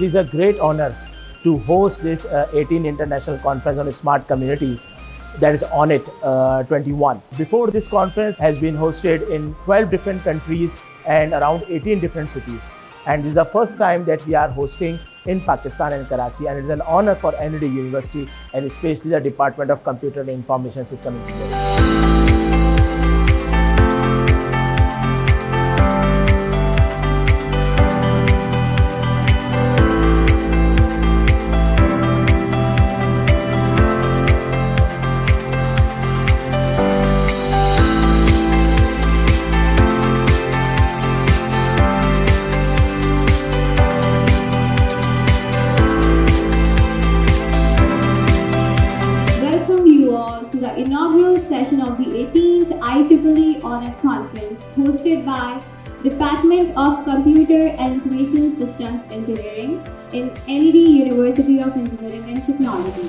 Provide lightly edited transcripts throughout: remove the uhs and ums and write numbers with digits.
it is a great honor to host this 18th International Conference on Smart Communities that is ONIT 21. Before, this conference has been hosted in 12 different countries and around 18 different cities. And this is the first time that we are hosting in Pakistan and Karachi, and it is an honor for NED University and especially the Department of Computer and Information System Engineering. The inaugural session of the 18th IEEE ONIT Conference hosted by Department of Computer and Information Systems Engineering in NED University of Engineering and Technology.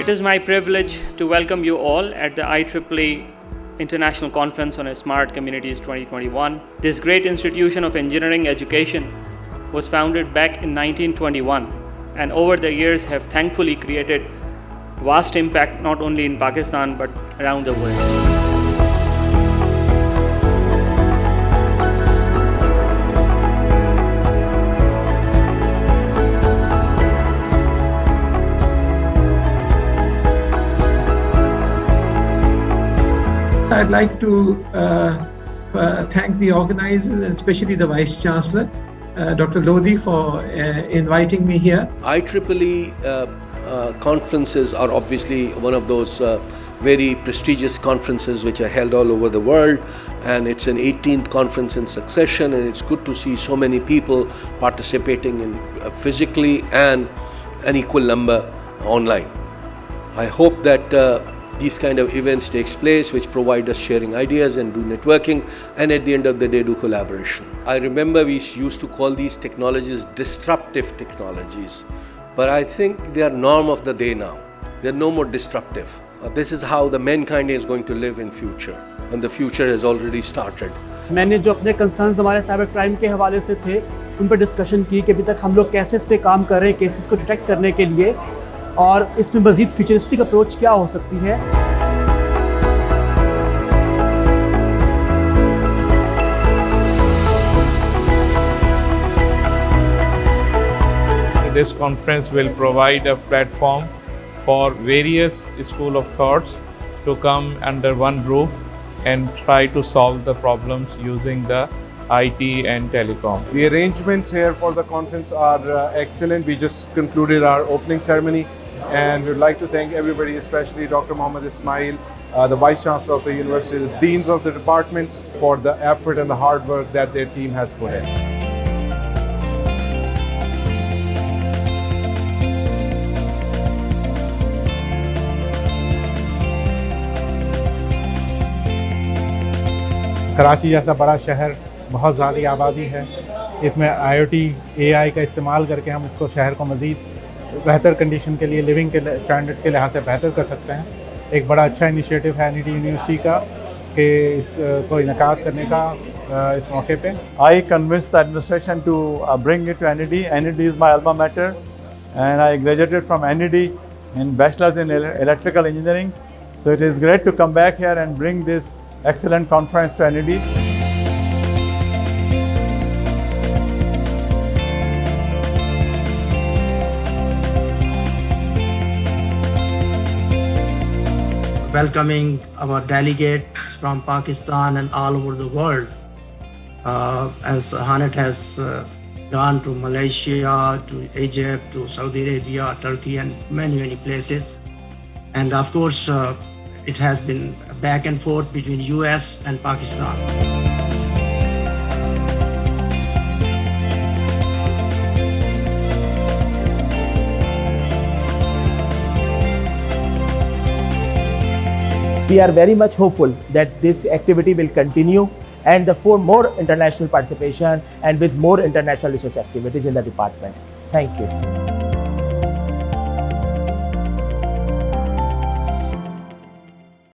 It is my privilege to welcome you all at the IEEE International Conference on Smart Communities 2021. This great institution of engineering education was founded back in 1921. And over the years have thankfully created vast impact not only in Pakistan but around the world. I'd like to thank the organizers and especially the Vice Chancellor, Dr. Lodhi, for inviting me here. IEEE conferences are obviously one of those very prestigious conferences which are held all over the world, and it's an 18th conference in succession, and it's good to see so many people participating in physically and an equal number online. I hope that these kind of events takes place which provide us sharing ideas and do networking, and at the end of the day do collaboration. I remember we used to call these technologies disruptive technologies, but I think they are norm of the day now. They are no more disruptive. This is how the mankind is going to live in future, and the future has already started. मैंने जो अपने concerns हमारे cyber crime के हवाले से थे उन पर डिस्कशन की कि अभी तक हम लोग कैसे इस पे काम कर रहे हैं केसेस को डिटेक्ट करने के लिए, और इसमें मज़ीद फ्यूचरिस्टिक अप्रोच क्या हो सकती है. This conference will provide a platform for various school of thoughts to come under one roof and try to solve the problems using the IT and telecom. The arrangements here for the conference are excellent. We just concluded our opening ceremony, and we'd like to thank everybody, especially Dr. Mohammad Ismail, the Vice Chancellor of the University, the Deans of the departments, for the effort and the hard work that their team has put in. Karachi जैसा बड़ा शहर, बहुत ज़्यादा आबादी है, इसमें IoT AI का इस्तेमाल करके हम इसको शहर को मज़ीद बेहतर कंडीशन के लिए, लिविंग के स्टैंडर्ड्स के लिहाज से बेहतर कर सकते हैं. एक बड़ा अच्छा इनिशिएटिव है NED यूनिवर्सिटी का कि इसको इनकाद करने का इस मौके पे. I convinced the administration to bring it to NED. NED is my alma mater, and I graduated from NED in Bachelor's in Electrical Engineering. So it is great to come back here and bring this excellent conference to NED. Welcoming our delegates from Pakistan and all over the world. As ONIT has gone to Malaysia, to Egypt, to Saudi Arabia, Turkey, and many places. And of course, it has been back and forth between US and Pakistan. We are very much hopeful that this activity will continue and for more international participation and with more international research activities in the department. Thank you.